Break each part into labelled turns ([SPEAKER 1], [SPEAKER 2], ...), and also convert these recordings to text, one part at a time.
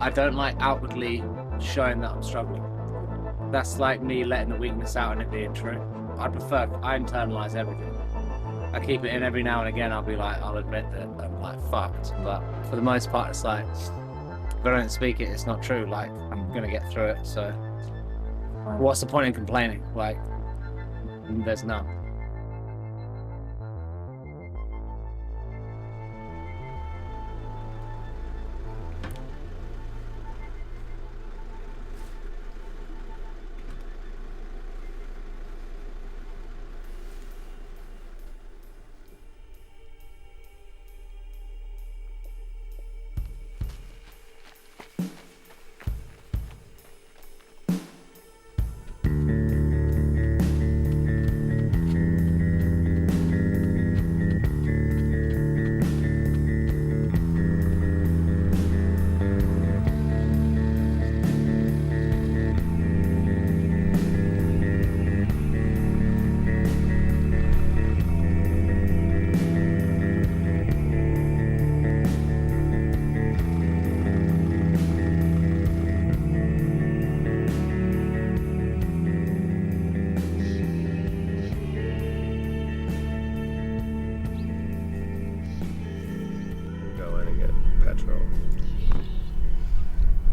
[SPEAKER 1] I don't like outwardly showing that I'm struggling. That's like me letting the weakness out and it being true. I internalize everything. I keep it in every now and again. I'll admit that I'm like fucked. But for the most part, it's like, if I don't speak it, it's not true. Like, I'm going to get through it. So what's the point in complaining? Like, there's none.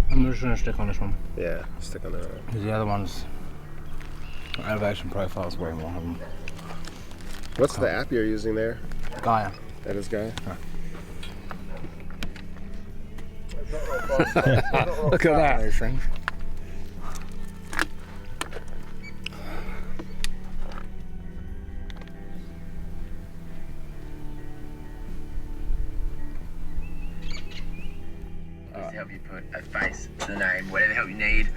[SPEAKER 1] I'm just going to stick on this one.
[SPEAKER 2] Yeah, stick on that one.
[SPEAKER 1] Because the other one's elevation profile is way more.
[SPEAKER 2] What's the app you're using there?
[SPEAKER 1] Gaia.
[SPEAKER 2] That is Gaia?
[SPEAKER 1] Look at that. Those things.
[SPEAKER 3] To help you put a face to the name, whatever help you need,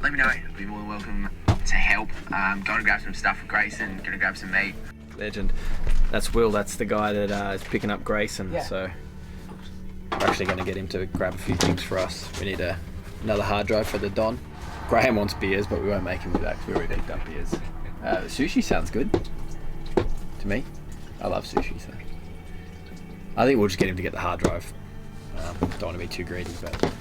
[SPEAKER 3] let me know. I'll be more than welcome to help. Going to grab some stuff for Grayson, going to grab some meat.
[SPEAKER 4] Legend. That's Will, that's the guy that is picking up Grayson. Yeah. So we're actually going to get him to grab a few things for us. We need another hard drive for the Don. Graham wants beers, but we won't make him do that because we already picked up beers. Sushi sounds good to me. I love sushi, so I think we'll just get him to get the hard drive. Don't want to be too greedy, but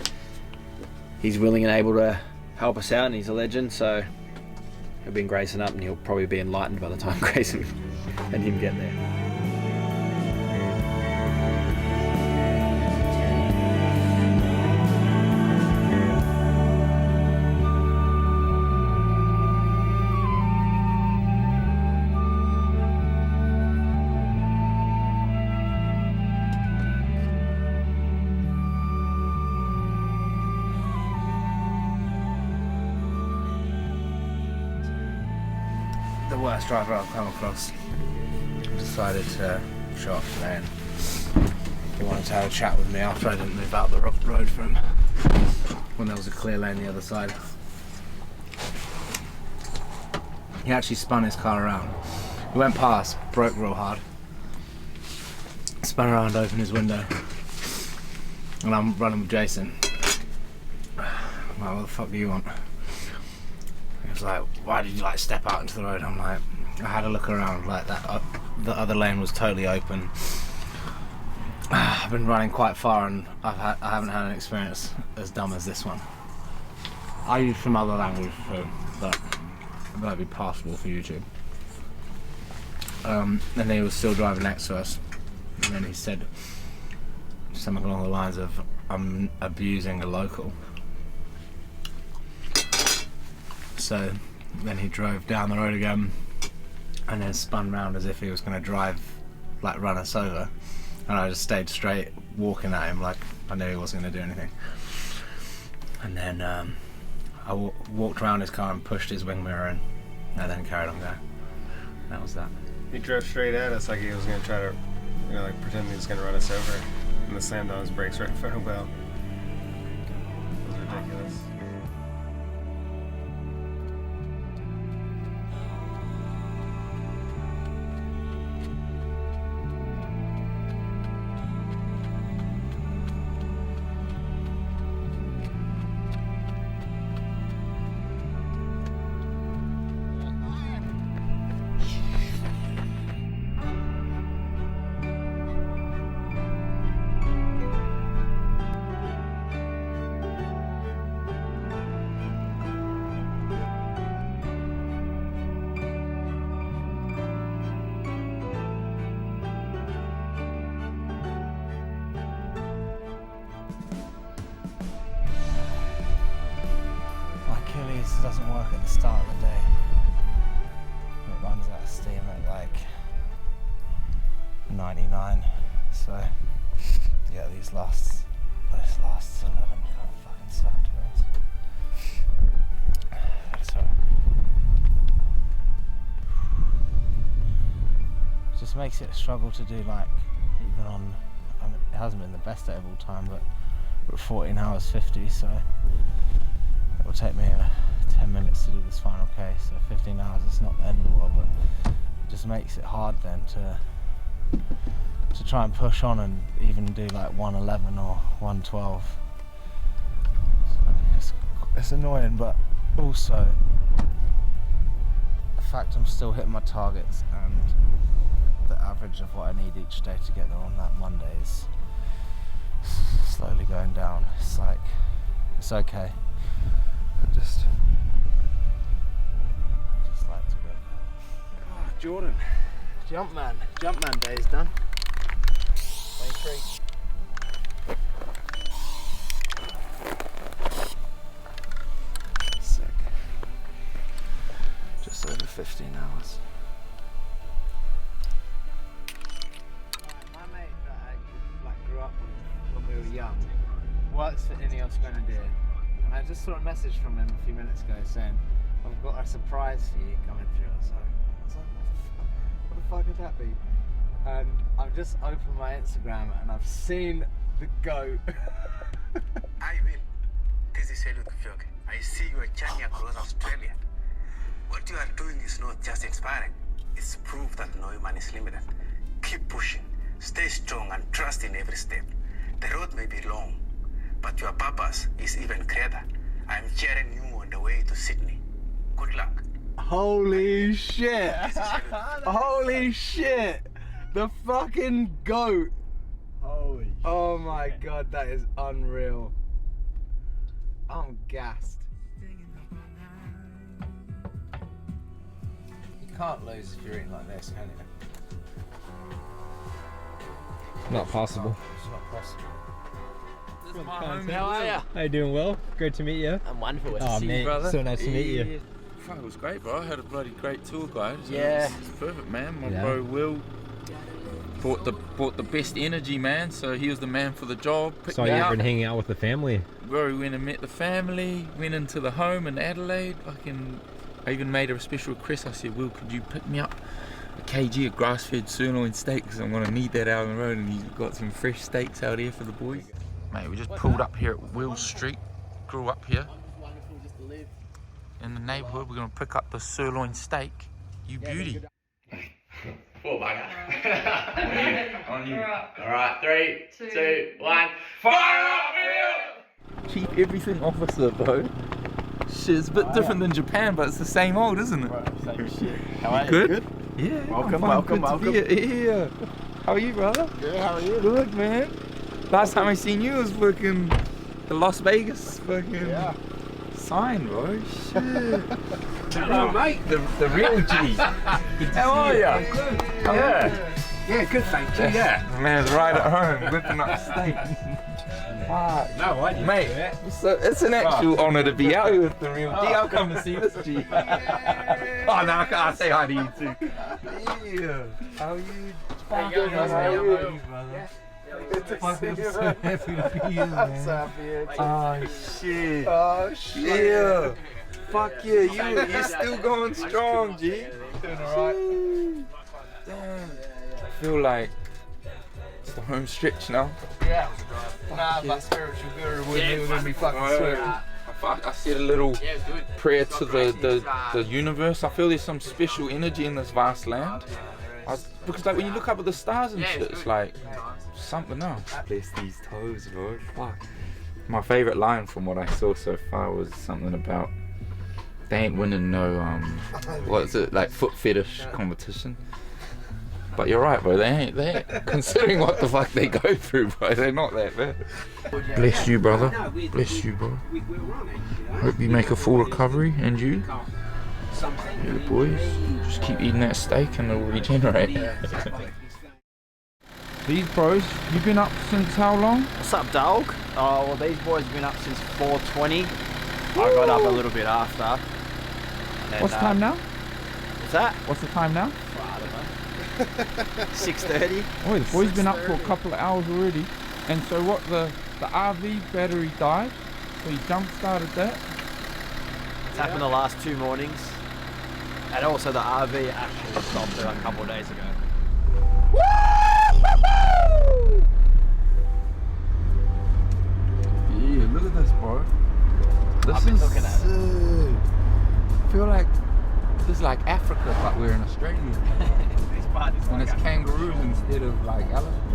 [SPEAKER 4] he's willing and able to help us out, and he's a legend, so he'll bring Grayson up, and he'll probably be enlightened by the time Grayson and him get there.
[SPEAKER 1] The worst driver I've come across decided to show up today, and he wanted to have a chat with me after I didn't move out the road for him when there was a clear lane the other side. He actually spun his car around. He went past, broke real hard, spun around, opened his window, and I'm running with Jason. I'm like, what the fuck do you want? He was like, why did you like step out into the road? I'm like, I had a look around like that. The other lane was totally open. I've been running quite far, and I haven't had an experience as dumb as this one. I use some other language too, but it might be passable for YouTube. And he was still driving next to us, and then he said something along the lines of, I'm abusing a local. So then he drove down the road again and then spun round as if he was going to run us over, and I just stayed straight walking at him like I knew he wasn't going to do anything. And then I walked around his car and pushed his wing mirror in, and then carried on going. That was that.
[SPEAKER 2] He drove straight at us like he was going to try to, like pretend he was going to run us over, and then slammed on his brakes right in front of Will. It was ridiculous.
[SPEAKER 1] mixer doesn't work at the start of the day. It runs out of steam at like 99. So yeah, those last 11 kind of fucking suck to us. So it just makes it a struggle to do, like, even on, I mean, it hasn't been the best day of all time, but we're at 14 hours 50, so it will take me 10 minutes to do this final case. So 15 hours is not the end of the world, but it just makes it hard then to try and push on and even do like 111 or 112. So it's annoying, but also the fact I'm still hitting my targets and the average of what I need each day to get there on that Monday is slowly going down. It's like, it's okay. I just like to go. Oh, Jordan, Jumpman day's done. 23. Sick. Just over 15 hours. My mate that I grew up with when we were young works for Ineos Grenadier, and I just saw a message from him a few minutes ago saying, "I've got a surprise for you coming through." I was like, what the fuck could that be? And I've just opened my Instagram and I've seen the goat.
[SPEAKER 5] I will. This is Elliot Kipchoge. I see your journey across Australia. What you are doing is not just inspiring, it's proof that no man is limited. Keep pushing, stay strong and trust in every step. The road may be long, but your purpose is even greater. I'm cheering you on the way to Sydney. Good luck.
[SPEAKER 1] Holy shit! Holy shit! The fucking goat!
[SPEAKER 2] Holy shit.
[SPEAKER 1] Oh my god, that is unreal. I'm gassed. You can't lose if you're eating like this, can you?
[SPEAKER 6] Not possible.
[SPEAKER 1] It's not possible.
[SPEAKER 6] How are you? How you doing? Well, great to meet you.
[SPEAKER 7] I'm wonderful.
[SPEAKER 6] Oh mate,
[SPEAKER 7] brother.
[SPEAKER 6] so nice to meet you.
[SPEAKER 8] Fuck, it was great, bro. I had a bloody great tour guide. So
[SPEAKER 7] Yeah.
[SPEAKER 8] it's perfect, man. My
[SPEAKER 6] Yeah.
[SPEAKER 8] bro Will brought the best energy, man. So he was the man for the job. Picked
[SPEAKER 6] Saw
[SPEAKER 8] me
[SPEAKER 6] you
[SPEAKER 8] up.
[SPEAKER 6] been hanging out with the family.
[SPEAKER 8] Bro, we went and met the family. Went into the home in Adelaide. I even made a special request. I said, Will, could you pick me up a kg of grass-fed sirloin steak? Because I'm gonna need that out on the road. And he's got some fresh steaks out here for the boys. Mate, we just pulled up here at Will Street. Grew up here. In the neighbourhood, we're gonna pick up the sirloin steak. You beauty.
[SPEAKER 7] Four bugger.
[SPEAKER 8] On you.
[SPEAKER 7] Alright, 3, 2, 1. Fire up, Will!
[SPEAKER 8] Keep everything officer, bro. Shit, it's a bit different than Japan, but it's the same old, isn't it?
[SPEAKER 2] Same shit. How are you?
[SPEAKER 8] Good? Yeah.
[SPEAKER 2] Welcome,
[SPEAKER 8] I'm fine.
[SPEAKER 2] welcome,
[SPEAKER 8] Good to be here. How are you, brother?
[SPEAKER 2] Good, how are you?
[SPEAKER 8] Good, man. Last time I seen you was fucking the Las Vegas fucking sign, bro. Shit.
[SPEAKER 7] Hello, mate.
[SPEAKER 8] The real G.
[SPEAKER 7] How are you? Yeah. Yeah, good, thank you. Yeah.
[SPEAKER 8] The man's right at home whipping up steak. Fuck.
[SPEAKER 7] No, I didn't.
[SPEAKER 8] Mate, so it's an actual honour to be out here with the real G. I'll come to see this G. Oh, no, I'll say hi to you too. Yeah. How are you?
[SPEAKER 7] How you going,
[SPEAKER 8] How are you,
[SPEAKER 7] brother?
[SPEAKER 2] Good to see you,
[SPEAKER 1] so
[SPEAKER 2] man.
[SPEAKER 1] happy to be here,
[SPEAKER 2] I'm
[SPEAKER 1] man.
[SPEAKER 2] so happy you're here.
[SPEAKER 8] Oh shit.
[SPEAKER 2] Oh, shit.
[SPEAKER 8] Yeah. Fuck yeah, you're still going strong, G.
[SPEAKER 2] Doing alright.
[SPEAKER 8] Damn. I feel like it's the home stretch now.
[SPEAKER 2] Yeah. Nah, my spiritual guru wouldn't be fucking sweating.
[SPEAKER 8] I said a little prayer to the universe. I feel there's some special energy in this vast land. Because like when you look up at the stars and shit, it's like something else. Bless these toes, bro. Fuck. My favourite line from what I saw so far was something about they ain't winning no what is it, like foot fetish competition. But you're right, bro, they ain't considering what the fuck they go through, bro, they're not that bad. Bless you, brother. Bless you, bro. Hope you make a full recovery, and you. Yeah, boys. Just keep eating that steak and it'll regenerate. These bros, you've been up since how long?
[SPEAKER 7] What's up, dog? Oh, well, these boys have been up since 4:20.
[SPEAKER 4] I got up a little bit after. And then,
[SPEAKER 8] What's the time now?
[SPEAKER 4] What's that?
[SPEAKER 8] What's the time now?
[SPEAKER 4] I don't know. 6:30.
[SPEAKER 8] Oh, the boy's been up for a couple of hours already. And so what, the RV battery died, so he jump started that.
[SPEAKER 4] It's happened the last 2 mornings. And also the RV actually stopped a couple of days ago.
[SPEAKER 8] Yeah, look at this, bro. This
[SPEAKER 4] I've been
[SPEAKER 8] is
[SPEAKER 4] looking at it.
[SPEAKER 8] sick. I feel like this is like Africa, but we're in Australia.
[SPEAKER 4] These parties
[SPEAKER 8] And it's kangaroos instead of like elephants.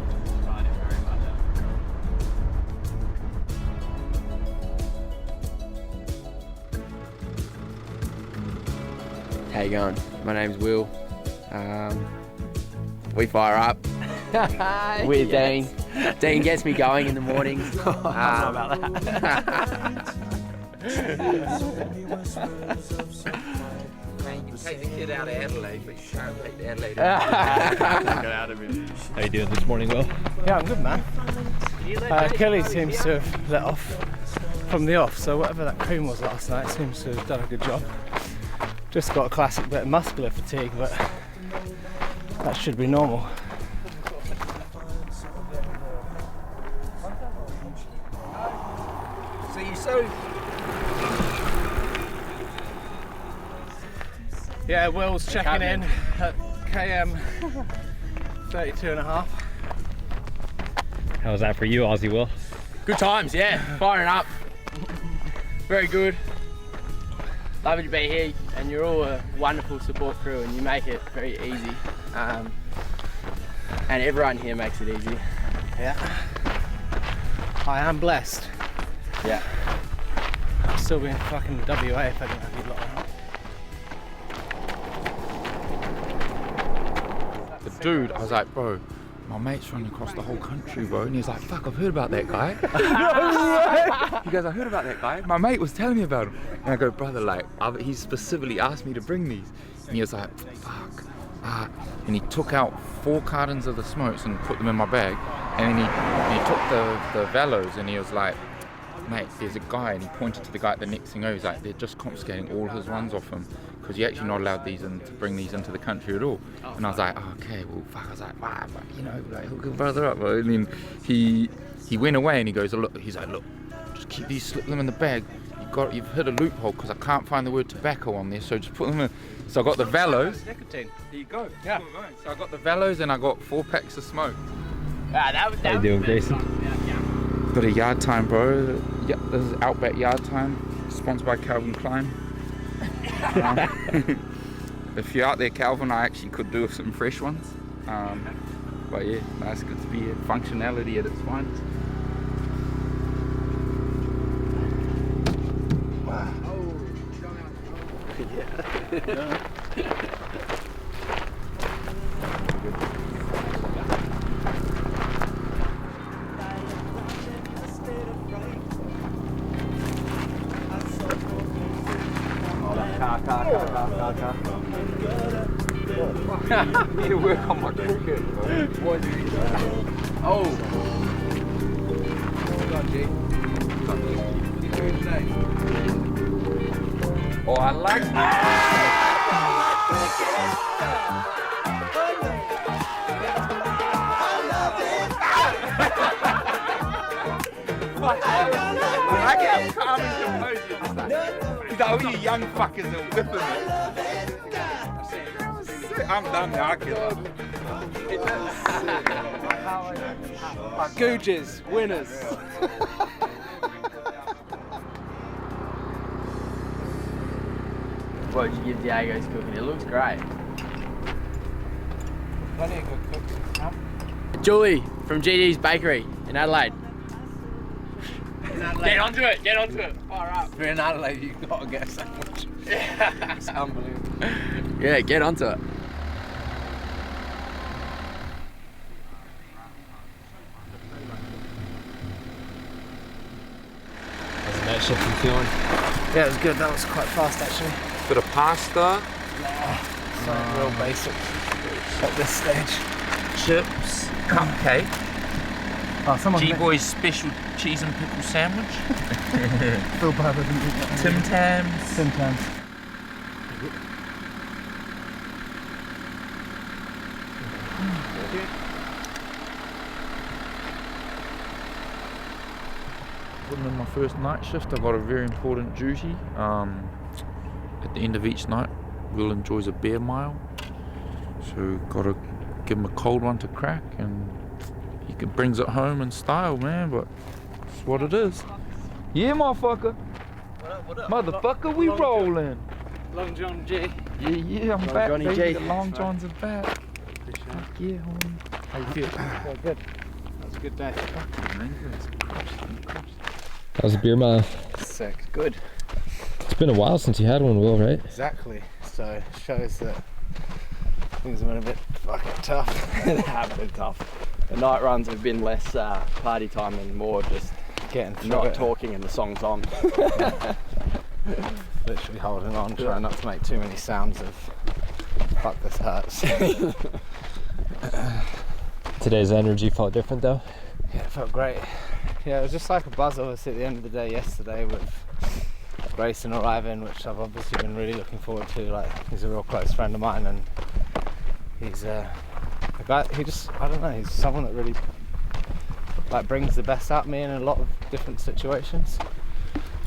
[SPEAKER 9] How you going? My name's Will. We fire up with Dean. Dean gets me going in the mornings.
[SPEAKER 4] I don't know about that.
[SPEAKER 8] Man, you can take the kid out of Adelaide, but you can't take the Adelaide
[SPEAKER 4] Get out of here.
[SPEAKER 6] How you doing this morning, Will?
[SPEAKER 1] Yeah, I'm good, man. Kelly seems to have let off from the off, so whatever that cream was last night seems to have done a good job. Just got a classic bit of muscular fatigue, but that should be normal.
[SPEAKER 8] So you so
[SPEAKER 1] Yeah, Will's checking in at KM 32.5.
[SPEAKER 6] How's that for you, Aussie Will?
[SPEAKER 9] Good times, yeah. Firing up. Very good. Lovely to be here, and you're all a wonderful support crew, and you make it very easy. And everyone here makes it easy.
[SPEAKER 1] Yeah. I am blessed.
[SPEAKER 9] Yeah.
[SPEAKER 1] I'd still be in fucking WA if I didn't have you lot on.
[SPEAKER 8] the dude, I was like, bro, my mate's running across the whole country, bro. And he's like, fuck, I've heard about that guy. He goes, I heard about that guy. My mate was telling me about him. And I go, brother, like, he specifically asked me to bring these. And he was like, fuck. And he took out 4 cartons of the smokes and put them in my bag. And then he took the Velos and he was like, mate, there's a guy, and he pointed to the guy at the next thing over. He's like, they're just confiscating all his ones off him because you're actually not allowed these to bring these into the country at all. And I was like, oh, okay, well, fuck. I was like, wow, but, you know, like, hook a brother up. And then he went away and he goes, look, he's like, look, just keep these, slip them in the bag. You've hit a loophole because I can't find the word tobacco on there, so just put them in. So I got the Velos.
[SPEAKER 1] Nicotine.
[SPEAKER 8] There you go.
[SPEAKER 1] Yeah.
[SPEAKER 8] So I got the Velos and I got 4 packs of smoke.
[SPEAKER 9] That
[SPEAKER 6] How you doing, Grayson?
[SPEAKER 8] Got a yard time, bro. Yeah, this is Outback Yard Time, sponsored by Calvin Klein. If you're out there, Calvin, I actually could do with some fresh ones. But yeah, nice, good to be here. Functionality at its finest. I need to work on my cricket, bro. Oh! Oh, I like I like how calm and composed you just like. He's like, all you young fuckers are whipping it. I'm done now, I give up.
[SPEAKER 1] Googes, winners.
[SPEAKER 9] What did you give Diego's cooking? It looks great.
[SPEAKER 8] Plenty of good cooks.
[SPEAKER 9] Julie from GD's Bakery in Adelaide. Get onto it, get onto it. Fire up.
[SPEAKER 1] If you're in Adelaide, you've got to get a sandwich.
[SPEAKER 9] Yeah.
[SPEAKER 1] It's unbelievable.
[SPEAKER 9] Yeah, get onto it.
[SPEAKER 6] How's the night shift been feeling?
[SPEAKER 1] Yeah, it was good. That was quite fast, actually.
[SPEAKER 8] Bit of pasta.
[SPEAKER 1] So real basic at this stage.
[SPEAKER 8] Chips, cupcake,
[SPEAKER 1] Oh, someone.
[SPEAKER 8] G-Boy's special cheese and pickle sandwich.
[SPEAKER 1] Phil Barber.
[SPEAKER 8] Tim Tams.
[SPEAKER 1] Tim Tams.
[SPEAKER 8] Putting in my first night shift, I've got a very important duty. At the end of each night, Will enjoys a beer mile. So gotta give him a cold one to crack, and he brings it home in style, man, but it's what it is. Yeah, motherfucker.
[SPEAKER 9] What up?
[SPEAKER 8] Motherfucker, we rolling.
[SPEAKER 9] Long John G.
[SPEAKER 8] Yeah, I'm
[SPEAKER 9] Long
[SPEAKER 8] back,
[SPEAKER 9] Johnny
[SPEAKER 8] baby.
[SPEAKER 9] G.
[SPEAKER 8] The Long Johns are back. Fuck yeah, homie. How you feel?
[SPEAKER 9] Yeah, good. That was a good day.
[SPEAKER 6] That was a beer mile.
[SPEAKER 1] Sick. Good.
[SPEAKER 6] It's been a while since you had one, Will, right?
[SPEAKER 1] Exactly. So it shows that things have been a bit fucking tough.
[SPEAKER 9] They have been tough. The night runs have been less party time and more just
[SPEAKER 1] Getting through
[SPEAKER 9] not
[SPEAKER 1] it.
[SPEAKER 9] talking and the song's on.
[SPEAKER 1] Literally holding on, trying not to make too many sounds of fuck this hurts.
[SPEAKER 6] Today's energy felt different though.
[SPEAKER 1] Yeah, it felt great. Yeah, it was just like a buzz obviously at the end of the day yesterday with Grayson arriving, which I've obviously been really looking forward to. Like, he's a real close friend of mine, and he's a guy, I don't know, he's someone that really like brings the best out of me in a lot of different situations.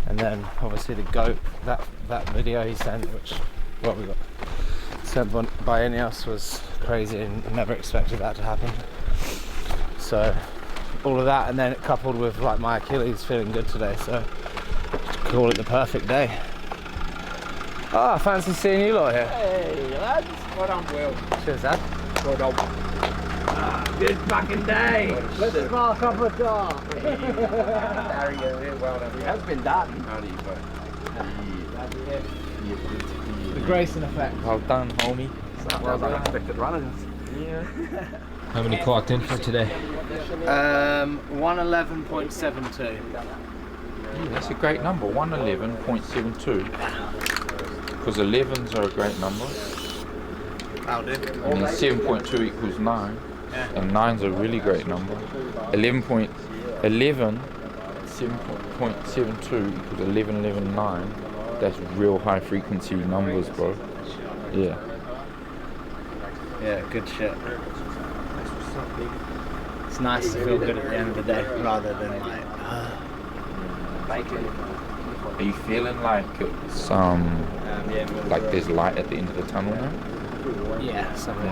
[SPEAKER 1] And then obviously the GOAT, that video he sent, which we got sent by Ineos, was crazy and never expected that to happen. So all of that, and then it coupled with like my Achilles feeling good today, so call it the perfect day. Ah, fancy seeing you lot here.
[SPEAKER 9] Hey lads, what on Will?
[SPEAKER 1] Cheers, Dad.
[SPEAKER 9] What on? Good fucking day. Let's mark up a car.
[SPEAKER 8] There you go, well done.
[SPEAKER 9] It has been done.
[SPEAKER 8] How do you go?
[SPEAKER 1] The Grayson effect.
[SPEAKER 8] Well done, homie.
[SPEAKER 9] Well done. Unexpected runners.
[SPEAKER 8] Yeah.
[SPEAKER 6] How many clocked in for today?
[SPEAKER 1] 111.72.
[SPEAKER 8] Yeah, that's a great number, 111.72. Because 11s are a great number.
[SPEAKER 1] That'll do.
[SPEAKER 8] And then 7.2 equals 9.
[SPEAKER 1] Yeah.
[SPEAKER 8] And 9's a really great number. 7.72 equals 11.9. That's real high frequency numbers, bro. Yeah.
[SPEAKER 1] Yeah, good shit. It's nice to feel good at the end of the day rather than like
[SPEAKER 8] Are you feeling like it's like there's light at the end of the tunnel now?
[SPEAKER 1] yeah, something.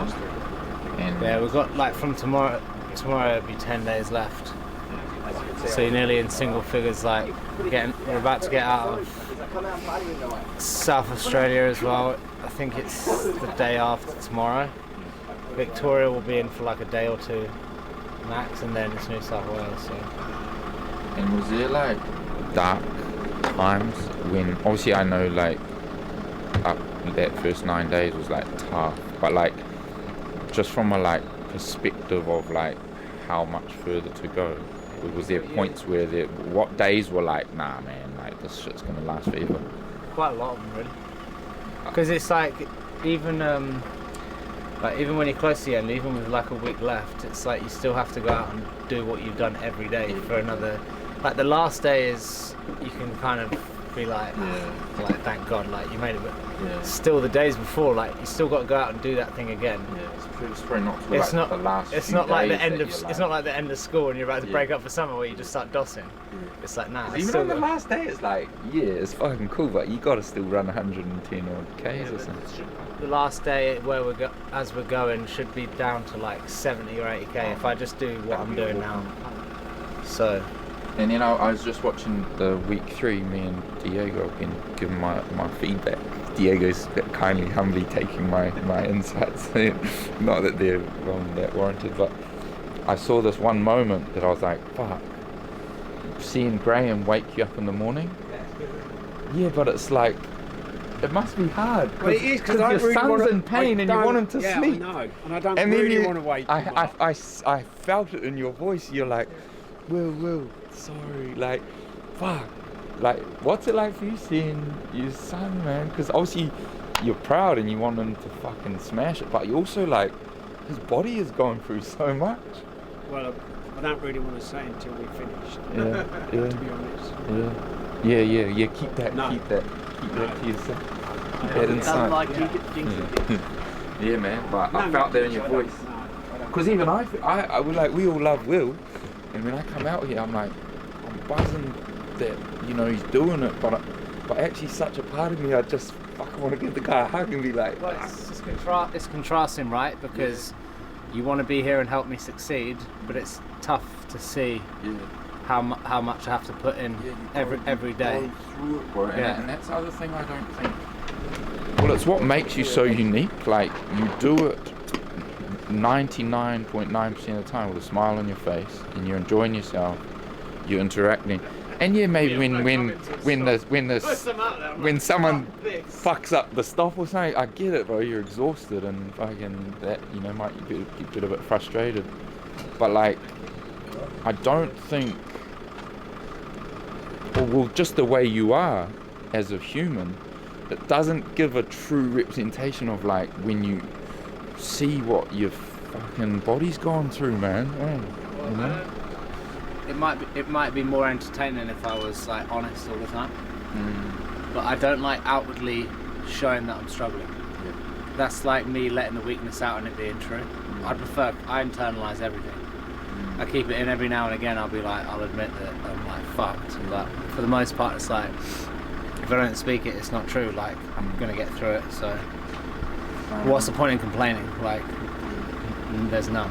[SPEAKER 8] And
[SPEAKER 1] Yeah, we've got like from tomorrow it'll be 10 days left. So you're nearly in single figures, like we're about to get out of South Australia as well. I think it's the day after tomorrow. Victoria will be in for like a day or two max, and then it's New South Wales. So.
[SPEAKER 8] And was there like dark times when, obviously I know like up that first 9 days was like tough, but like just from a like perspective of like how much further to go, was there points where what days were like, nah man, like this shit's gonna last forever?
[SPEAKER 1] Quite a lot of them really, because it's like even when you're close to the end, even with like a week left, it's like you still have to go out and do what you've done every day for another. Like the last day is, you can kind of be like, like thank God, like you made it. But still, the days before, like you still got to go out and do that thing again.
[SPEAKER 8] Yeah, it's probably not.
[SPEAKER 1] It's
[SPEAKER 8] like
[SPEAKER 1] not.
[SPEAKER 8] The last
[SPEAKER 1] It's
[SPEAKER 8] few
[SPEAKER 1] not like the
[SPEAKER 8] days
[SPEAKER 1] end
[SPEAKER 8] that
[SPEAKER 1] of.
[SPEAKER 8] you're
[SPEAKER 1] It's
[SPEAKER 8] like-
[SPEAKER 1] not like the end of school and you're about to break up for summer where you just start dossing. It's like nah.
[SPEAKER 8] Even on the last day, it's like, yeah, it's fucking cool, but you gotta still run 110 odd Ks or something.
[SPEAKER 1] The last day where as we're going should be down to like 70 or 80k if I just do what I'm doing now. So.
[SPEAKER 8] And then I was just watching the week 3. Me and Diego have been giving my feedback. Diego's kindly, humbly taking my insights. Not that they're that warranted, but I saw this one moment that I was like, fuck. Seeing Graham wake you up in the morning. Yeah, but it's like, it must be hard.
[SPEAKER 10] Well, it is because
[SPEAKER 8] your son's in pain and you want him to sleep.
[SPEAKER 10] I know, and I don't
[SPEAKER 8] And
[SPEAKER 10] really
[SPEAKER 8] then
[SPEAKER 10] want to wake him up.
[SPEAKER 8] I felt it in your voice. You're like, Will, sorry, like, fuck. Like, what's it like for you seeing your son, man? Because obviously you're proud and you want him to fucking smash it, but you also like, his body is going through so much.
[SPEAKER 10] Well, I don't really want to say until we finished.
[SPEAKER 8] Yeah, yeah.
[SPEAKER 10] To be honest.
[SPEAKER 8] Yeah. Keep that to yourself. Keep that inside. Yeah, man. But I felt that in your voice. Because even I we all love Will, and when I come out here, I'm buzzing that he's doing it, but actually, such a part of me, I just fucking want to give the guy a hug and be like.
[SPEAKER 1] Well, it's contrasting, right? Because you want to be here and help me succeed, but it's tough to see how much I have to put in every day.
[SPEAKER 8] Go through it, bro. And that's the other thing I don't think. Well, it's what makes you so unique. Like, you do it 99.9% of the time with a smile on your face, and you're enjoying yourself, you're interacting. And maybe when someone fucks up the stop or something, I get it, bro. You're exhausted and fucking that might get a bit frustrated. But like, I don't think, well, just the way you are as a human, it doesn't give a true representation of like when you see what your fucking body's gone through, man. You know?
[SPEAKER 1] It might be more entertaining if I was like honest all the time. But I don't like outwardly showing that I'm struggling. That's like me letting the weakness out and it being true. I internalize everything. I keep it in every now and again. I'll admit that I'm like fucked, but for the most part it's like, if I don't speak it, it's not true. Like, I'm gonna get through it, so what's the point in complaining? Like, there's none.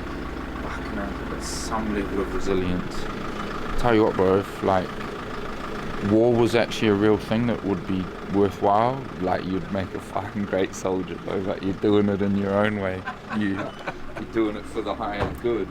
[SPEAKER 8] Fucking hell, there's some level of resilience. Tell you what, bro, if like war was actually a real thing that would be worthwhile, like, you'd make a fucking great soldier, bro. Like, you're doing it in your own way. You're doing it for the higher good.